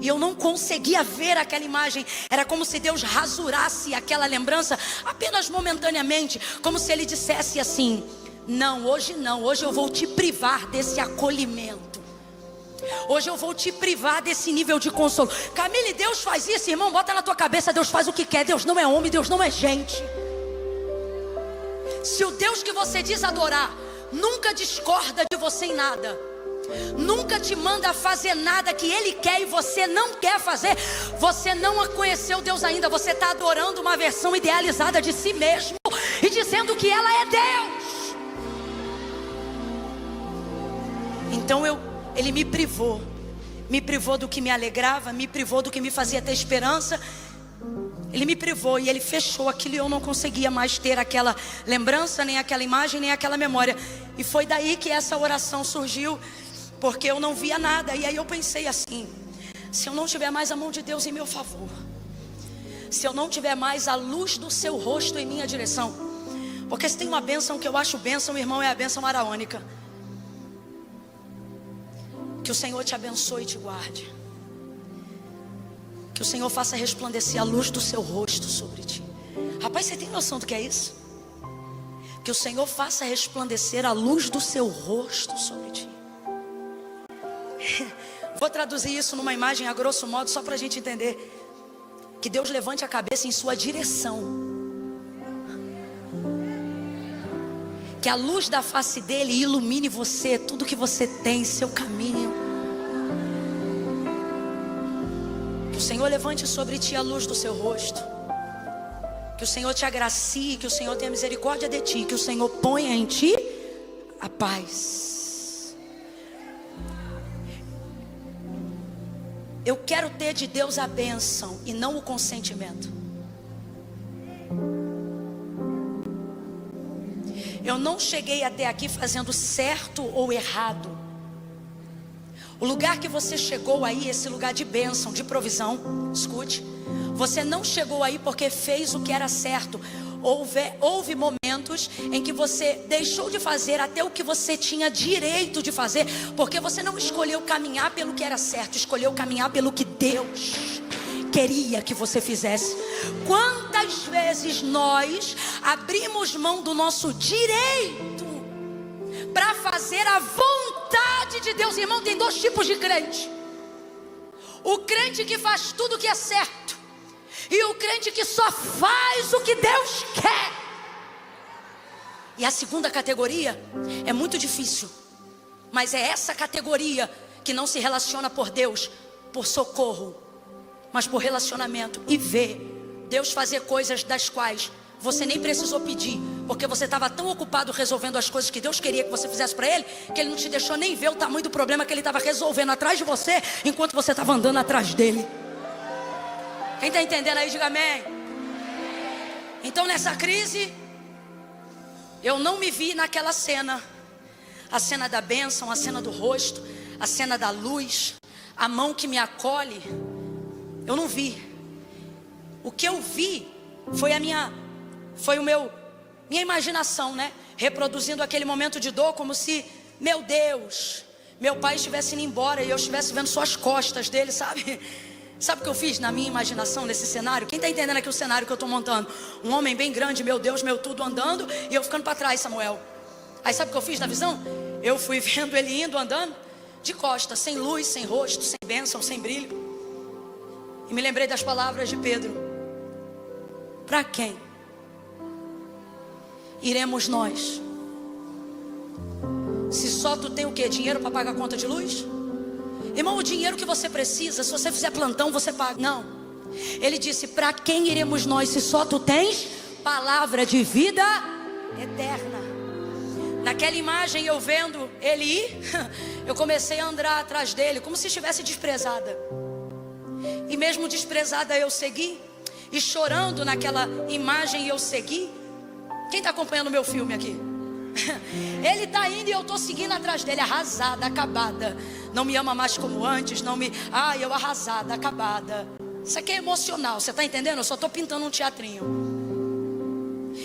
E eu não conseguia ver aquela imagem. Era como se Deus rasurasse aquela lembrança apenas momentaneamente, como se Ele dissesse assim: não, hoje eu vou te privar desse acolhimento. Hoje eu vou te privar desse nível de consolo. Camille, Deus faz isso, irmão, bota na tua cabeça, Deus faz o que quer. Deus não é homem, Deus não é gente. Se o Deus que você diz adorar nunca discorda de você em nada, nunca te manda fazer nada que Ele quer e você não quer fazer, você não conheceu Deus ainda. Você está adorando uma versão idealizada de si mesmo e dizendo que ela é Deus. Então Ele me privou do que me alegrava, me privou do que me fazia ter esperança. Ele me privou e Ele fechou aquilo, e eu não conseguia mais ter aquela lembrança, nem aquela imagem, nem aquela memória. E foi daí que essa oração surgiu, porque eu não via nada. E aí eu pensei assim: se eu não tiver mais a mão de Deus em meu favor, se eu não tiver mais a luz do seu rosto em minha direção, porque se tem uma bênção que eu acho bênção, irmão, é a bênção araônica. Que o Senhor te abençoe e te guarde. Que o Senhor faça resplandecer a luz do seu rosto sobre ti. Rapaz, você tem noção do que é isso? Que o Senhor faça resplandecer a luz do seu rosto sobre ti. Vou traduzir isso numa imagem a grosso modo, só para a gente entender. Que Deus levante a cabeça em sua direção. Que a luz da face dele ilumine você, tudo que você tem, seu caminho. Que o Senhor levante sobre ti a luz do seu rosto. Que o Senhor te agracie, que o Senhor tenha misericórdia de ti, que o Senhor ponha em ti a paz. Eu quero ter de Deus a bênção e não o consentimento. Eu não cheguei até aqui fazendo certo ou errado. O lugar que você chegou aí, esse lugar de bênção, de provisão, escute, você não chegou aí porque fez o que era certo. Houve momentos em que você deixou de fazer até o que você tinha direito de fazer, porque você não escolheu caminhar pelo que era certo, escolheu caminhar pelo que Deus queria que você fizesse. Quantas vezes nós abrimos mão do nosso direito para fazer a vontade de Deus? Irmão, tem dois tipos de crente: o crente que faz tudo o que é certo, e o crente que só faz o que Deus quer. E a segunda categoria é muito difícil, mas é essa categoria que não se relaciona por Deus, por socorro, mas por relacionamento, e vê Deus fazer coisas das quais você nem precisou pedir, porque você estava tão ocupado resolvendo as coisas que Deus queria que você fizesse para Ele, que Ele não te deixou nem ver o tamanho do problema que Ele estava resolvendo atrás de você, enquanto você estava andando atrás dele. Quem está entendendo aí, diga amém. Então nessa crise, eu não me vi naquela cena, a cena da bênção, a cena do rosto, a cena da luz, a mão que me acolhe, eu não vi. O que eu vi foi minha imaginação, né? Reproduzindo aquele momento de dor, como se, meu Deus, meu pai estivesse indo embora e eu estivesse vendo só as costas dele, sabe? Sabe o que eu fiz na minha imaginação, nesse cenário? Quem está entendendo aqui o cenário que eu estou montando? Um homem bem grande, meu Deus, meu tudo, andando, e eu ficando para trás, Samuel. Aí sabe o que eu fiz na visão? Eu fui vendo ele indo, andando, de costas, sem luz, sem rosto, sem bênção, sem brilho. E me lembrei das palavras de Pedro: para quem iremos nós? Se só tu tem o quê? Dinheiro para pagar a conta de luz? Irmão, o dinheiro que você precisa, se você fizer plantão, você paga. Não. Ele disse: para quem iremos nós, se só tu tens palavra de vida eterna? Naquela imagem, eu vendo ele ir, eu comecei a andar atrás dele, como se estivesse desprezada. E mesmo desprezada, eu segui. E chorando naquela imagem, eu segui. Quem está acompanhando o meu filme aqui? Ele está indo e eu estou seguindo atrás dele, arrasada, acabada. Não me ama mais como antes, eu arrasada, acabada. Isso aqui é emocional, você está entendendo? Eu só estou pintando um teatrinho.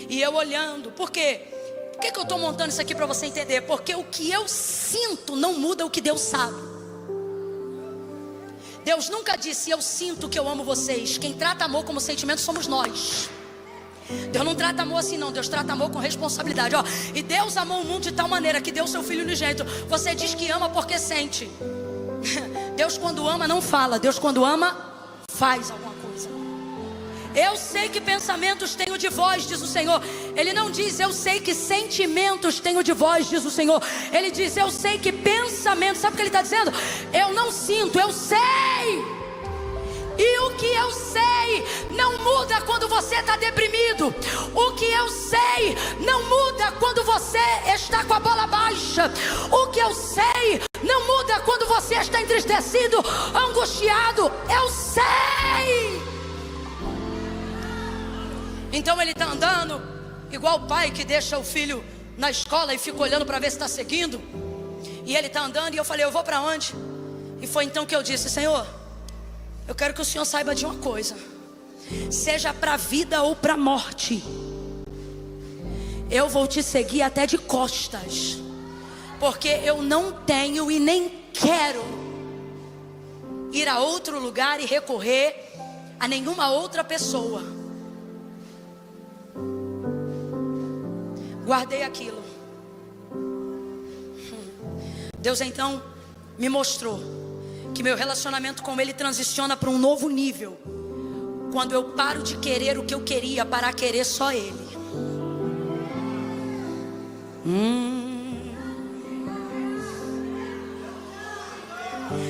E eu olhando, por quê? Por que eu estou montando isso aqui para você entender? Porque o que eu sinto não muda o que Deus sabe. Deus nunca disse: eu sinto que eu amo vocês. Quem trata amor como sentimento somos nós. Deus não trata amor assim não, Deus trata amor com responsabilidade. E Deus amou o mundo de tal maneira que deu seu Filho unigênito. Você diz que ama porque sente. Deus quando ama não fala, Deus quando ama faz alguma coisa. Eu sei que pensamentos tenho de vós, diz o Senhor. Ele não diz: eu sei que sentimentos tenho de vós, diz o Senhor. Ele diz: eu sei que pensamentos. Sabe o que ele está dizendo? Eu não sinto, eu sei. E o que eu sei não muda quando você está deprimido. O que eu sei não muda quando você está com a bola baixa. O que eu sei não muda quando você está entristecido, angustiado. Eu sei. Então ele está andando igual o pai que deixa o filho na escola e fica olhando para ver se está seguindo. E ele está andando e eu falei: eu vou para onde? E foi então que eu disse: Senhor, eu quero que o Senhor saiba de uma coisa. Seja para a vida ou para a morte, eu vou te seguir até de costas. Porque eu não tenho e nem quero ir a outro lugar e recorrer a nenhuma outra pessoa. Guardei aquilo. Deus então me mostrou que meu relacionamento com Ele transiciona para um novo nível quando eu paro de querer o que eu queria para querer só Ele.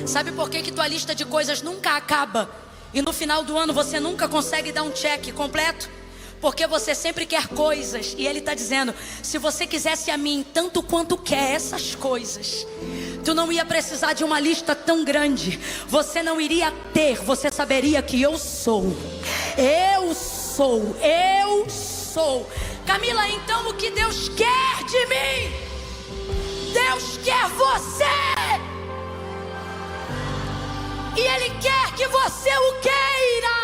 Sabe por que tua lista de coisas nunca acaba e no final do ano você nunca consegue dar um check completo? Porque você sempre quer coisas. E Ele está dizendo: se você quisesse a mim tanto quanto quer essas coisas, tu não ia precisar de uma lista tão grande. Você não iria ter. Você saberia que eu sou. Eu sou. Eu sou. Camila, então o que Deus quer de mim? Deus quer você. E Ele quer que você o queira.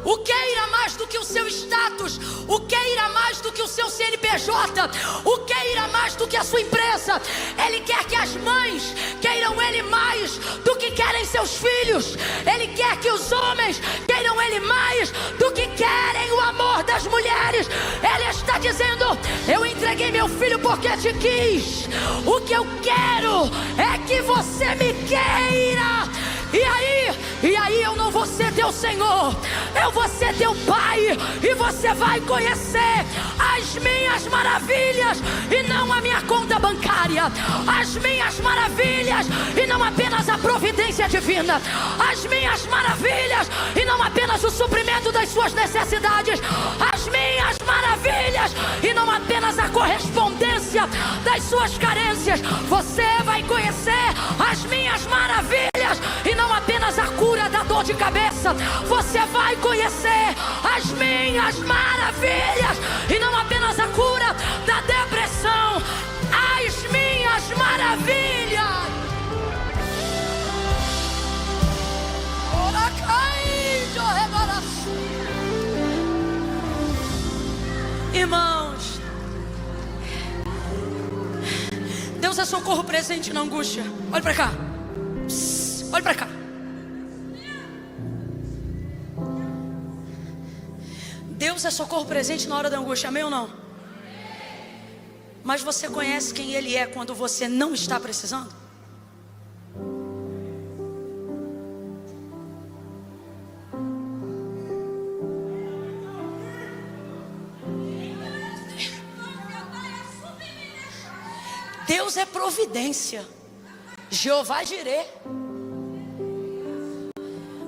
O queira mais do que o seu status. O queira mais do que o seu CNPJ. O queira mais do que a sua empresa. Ele quer que as mães queiram Ele mais do que querem seus filhos. Ele quer que os homens queiram Ele mais do que querem o amor das mulheres. Ele está dizendo: eu entreguei meu filho porque te quis. O que eu quero é que você me queira. E aí eu não vou ser teu Senhor, eu vou ser teu Pai. E você vai conhecer as minhas maravilhas e não a minha conta bancária. As minhas maravilhas e não apenas a providência divina. As minhas maravilhas e não apenas o suprimento das suas necessidades. As minhas maravilhas e não apenas a correspondência das suas carências. Você vai conhecer as minhas maravilhas e não apenas a cura da dor de cabeça. Você vai conhecer as minhas maravilhas e não apenas a cura da depressão. As minhas maravilhas. Irmãos, Deus é socorro presente na angústia. Olha para cá. Olha para cá. Deus é socorro presente na hora da angústia, amém ou não? Mas você conhece quem Ele é quando você não está precisando? Deus é providência, Jeová Jirê.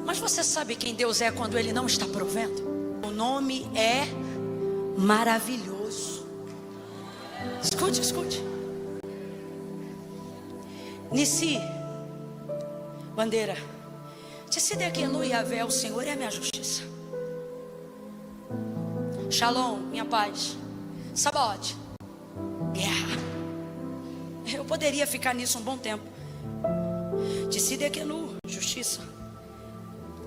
Mas você sabe quem Deus é quando Ele não está provendo? O nome é maravilhoso. Escute, escute. Nissi, bandeira. Tsidekenu Yahvé, o Senhor é a minha justiça. Shalom, minha paz. Sabaoth, guerra. Eu poderia ficar nisso um bom tempo. Tsidekenu, justiça.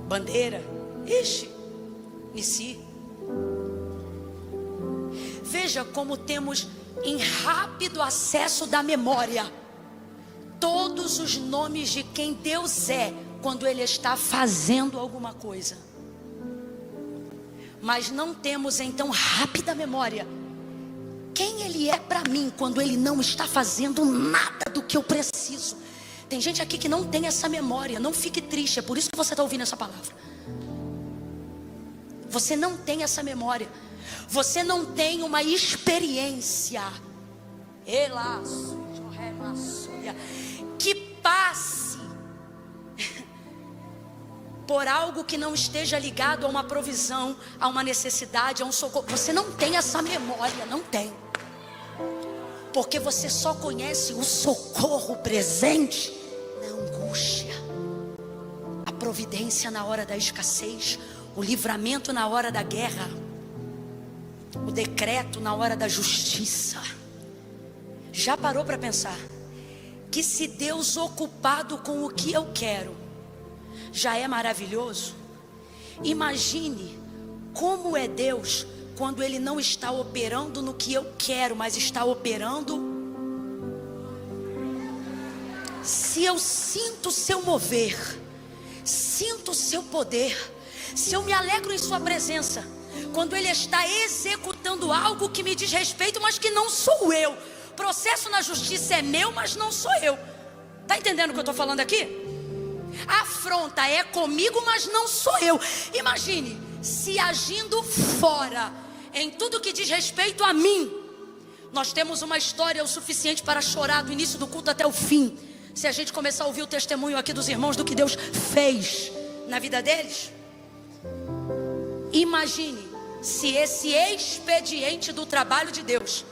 Bandeira. Ixi, Nissi. Veja como temos em rápido acesso da memória todos os nomes de quem Deus é quando Ele está fazendo alguma coisa. Mas não temos então rápida memória quem Ele é para mim quando Ele não está fazendo nada do que eu preciso. Tem gente aqui que não tem essa memória. Não fique triste, é por isso que você está ouvindo essa palavra. Você não tem essa memória. Você não tem uma experiência que passe por algo que não esteja ligado a uma provisão, a uma necessidade, a um socorro. Você não tem essa memória, não tem. Porque você só conhece o socorro presente na angústia, a providência na hora da escassez, o livramento na hora da guerra, o decreto na hora da justiça. Já parou para pensar que se Deus ocupado com o que eu quero já é maravilhoso? Imagine como é Deus quando Ele não está operando no que eu quero, mas está operando. Se eu sinto o seu mover, sinto o seu poder, se eu me alegro em sua presença, quando Ele está executando algo que me diz respeito, mas que não sou eu. Processo na justiça é meu, mas não sou eu. Está entendendo o que eu estou falando aqui? A afronta é comigo, mas não sou eu. Imagine se agindo fora, em tudo que diz respeito a mim. Nós temos uma história o suficiente para chorar do início do culto até o fim, se a gente começar a ouvir o testemunho aqui dos irmãos do que Deus fez na vida deles. Imagine se esse expediente do trabalho de Deus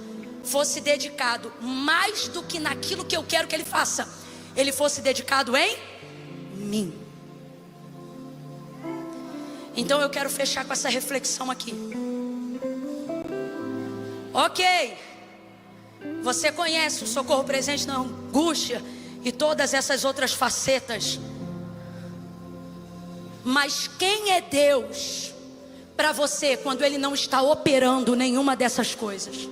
fosse dedicado mais do que naquilo que eu quero que Ele faça, Ele fosse dedicado em mim. Então eu quero fechar com essa reflexão aqui. Ok, você conhece o socorro presente na angústia e todas essas outras facetas, mas quem é Deus para você quando Ele não está operando nenhuma dessas coisas?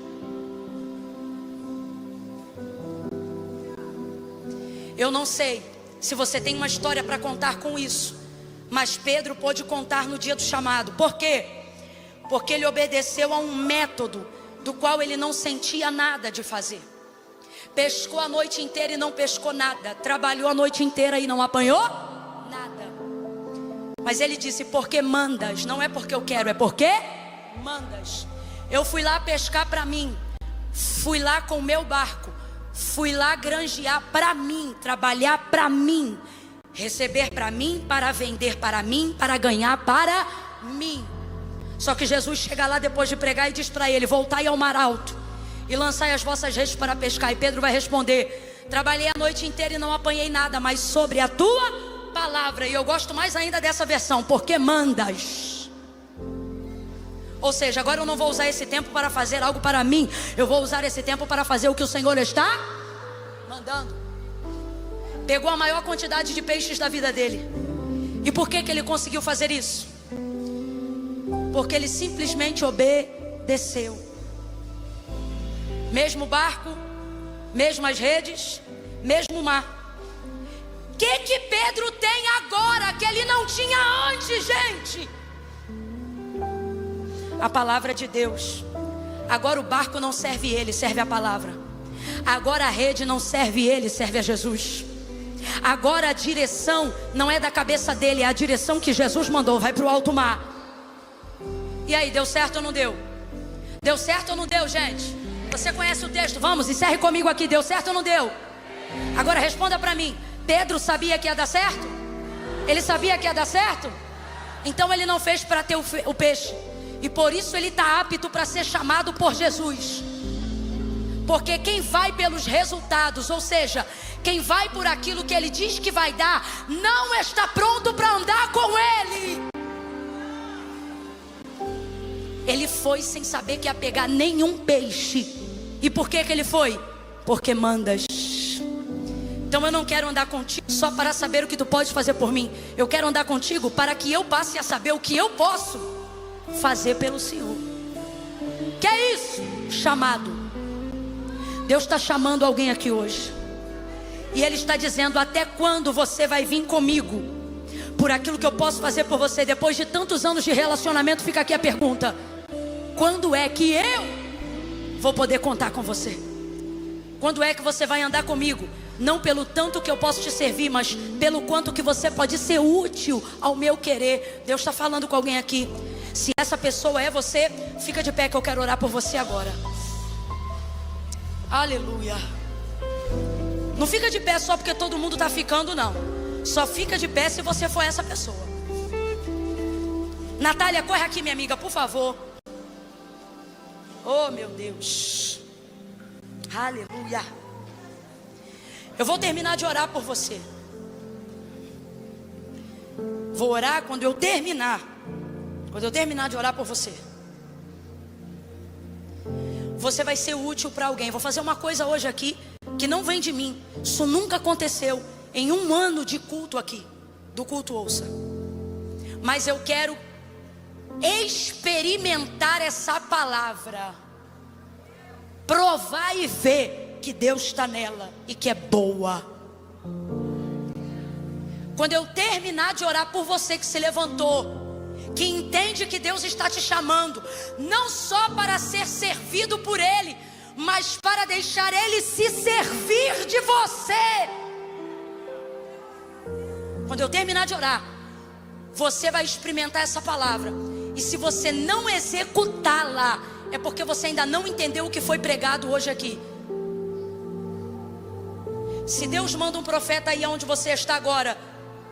Eu não sei se você tem uma história para contar com isso, mas Pedro pôde contar no dia do chamado. Por quê? Porque ele obedeceu a um método do qual ele não sentia nada de fazer. Pescou a noite inteira e não pescou nada. Trabalhou a noite inteira e não apanhou nada. Mas ele disse: porque mandas, não é porque eu quero, é porque mandas. Eu fui lá pescar para mim, fui lá com o meu barco, fui lá granjear para mim, trabalhar para mim, receber para mim, para vender para mim, para ganhar para mim. Só que Jesus chega lá depois de pregar e diz para ele: voltai ao mar alto e lançai as vossas redes para pescar. E Pedro vai responder: trabalhei a noite inteira e não apanhei nada, mas sobre a tua palavra. E eu gosto mais ainda dessa versão: porque mandas. Ou seja, agora eu não vou usar esse tempo para fazer algo para mim, eu vou usar esse tempo para fazer o que o Senhor está mandando. Pegou a maior quantidade de peixes da vida dele. E por que ele conseguiu fazer isso? Porque ele simplesmente obedeceu. Mesmo barco, mesmas redes, mesmo mar. O que Pedro tem agora que ele não tinha antes, gente? A palavra de Deus. Agora o barco não serve ele, serve a palavra. Agora a rede não serve ele, serve a Jesus. Agora a direção não é da cabeça dele, é a direção que Jesus mandou, vai para o alto mar. E aí, deu certo ou não deu? Deu certo ou não deu, gente? Você conhece o texto, vamos, encerre comigo aqui, deu certo ou não deu? Agora responda para mim, Pedro sabia que ia dar certo? Ele sabia que ia dar certo? Então ele não fez para ter o peixe. E por isso ele está apto para ser chamado por Jesus. Porque quem vai pelos resultados, ou seja, quem vai por aquilo que ele diz que vai dar, não está pronto para andar com ele. Ele foi sem saber que ia pegar nenhum peixe. E por que ele foi? Porque mandas. Então eu não quero andar contigo só para saber o que tu pode fazer por mim. Eu quero andar contigo para que eu passe a saber o que eu posso fazer pelo Senhor. Que é isso? Chamado. Deus está chamando alguém aqui hoje. E Ele está dizendo, até quando você vai vir comigo? Por aquilo que eu posso fazer por você. Depois de tantos anos de relacionamento, fica aqui a pergunta. Quando é que eu vou poder contar com você? Quando é que você vai andar comigo? Não pelo tanto que eu posso te servir, mas pelo quanto que você pode ser útil ao meu querer. Deus está falando com alguém aqui. Se essa pessoa é você, fica de pé que eu quero orar por você agora. Aleluia. Não fica de pé só porque todo mundo está ficando, não. Só fica de pé se você for essa pessoa. Natália, corre aqui, minha amiga, por favor. Oh, meu Deus. Aleluia. Eu vou terminar de orar por você. Vou orar quando eu terminar. Quando eu terminar de orar por você. Você vai ser útil para alguém. Vou fazer uma coisa hoje aqui que não vem de mim. Isso nunca aconteceu em um ano de culto aqui. Do culto ouça. Mas eu quero experimentar essa palavra. Provar e ver que Deus está nela e que é boa. Quando eu terminar de orar por você que se levantou, que entende que Deus está te chamando, não só para ser servido por Ele, mas para deixar Ele se servir de você. Quando eu terminar de orar, você vai experimentar essa palavra. E se você não executá-la, é porque você ainda não entendeu o que foi pregado hoje aqui. Se Deus manda um profeta aí onde você está agora,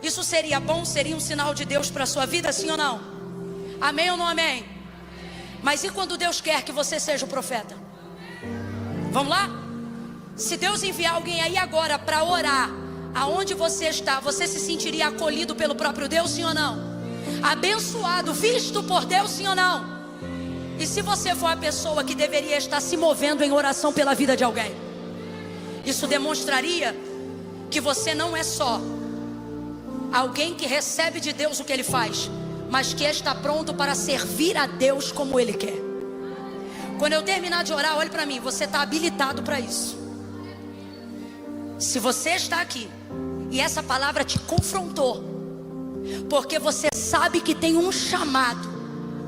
isso seria bom? Seria um sinal de Deus para a sua vida, sim ou não? Amém ou não amém? Mas e quando Deus quer que você seja o profeta? Vamos lá? Se Deus enviar alguém aí agora para orar, aonde você está, você se sentiria acolhido pelo próprio Deus, sim ou não? Abençoado, visto por Deus, sim ou não? E se você for a pessoa que deveria estar se movendo em oração pela vida de alguém? Isso demonstraria que você não é só alguém que recebe de Deus o que Ele faz, mas que está pronto para servir a Deus como Ele quer. Quando eu terminar de orar, olhe para mim, você está habilitado para isso. Se você está aqui e essa palavra te confrontou, porque você sabe que tem um chamado,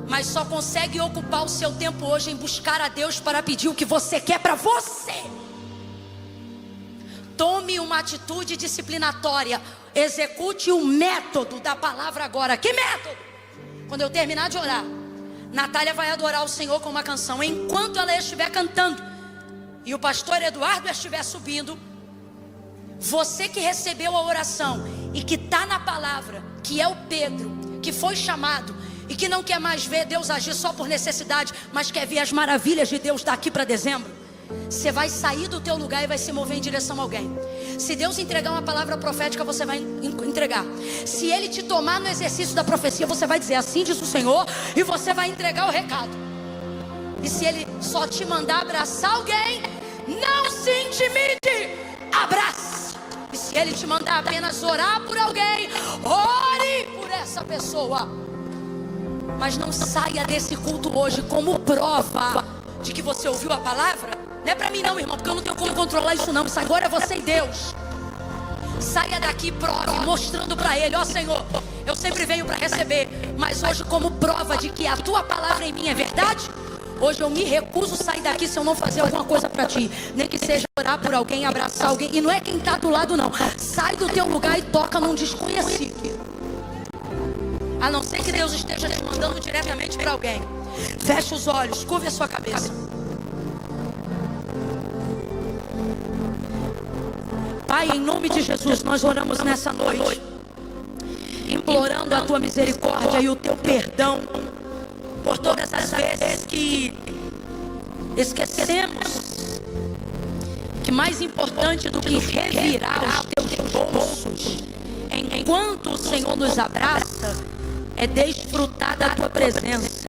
mas só consegue ocupar o seu tempo hoje em buscar a Deus para pedir o que você quer para você, tome uma atitude disciplinatória. Execute o método da palavra agora. Que método? Quando eu terminar de orar, Natália vai adorar o Senhor com uma canção. Enquanto ela estiver cantando e o pastor Eduardo estiver subindo, você que recebeu a oração e que está na palavra, que é o Pedro, que foi chamado e que não quer mais ver Deus agir só por necessidade, mas quer ver as maravilhas de Deus daqui para dezembro, você vai sair do teu lugar e vai se mover em direção a alguém. Se Deus entregar uma palavra profética, você vai entregar. Se Ele te tomar no exercício da profecia, você vai dizer, assim diz o Senhor, e você vai entregar o recado. E se Ele só te mandar abraçar alguém, não se intimide, abrace. E se Ele te mandar apenas orar por alguém, ore por essa pessoa. Mas não saia desse culto hoje como prova de que você ouviu a palavra Não é para mim não, irmão, porque eu não tenho como controlar isso não. Isso agora é você e Deus. Saia daqui e prove, mostrando para Ele: ó Senhor, eu sempre venho para receber, mas hoje, como prova de que a tua palavra em mim é verdade, hoje eu me recuso a sair daqui se eu não fazer alguma coisa para ti. Nem que seja orar por alguém, abraçar alguém. E não é quem está do lado não. Sai do teu lugar e toca num desconhecido. A não ser que Deus esteja te mandando diretamente para alguém. Feche os olhos, curve a sua cabeça. Pai, em nome de Jesus, nós oramos nessa noite, implorando a tua misericórdia e o teu perdão por todas as vezes que esquecemos que mais importante do que revirar os teus bolsos enquanto o Senhor nos abraça é desfrutar da tua presença.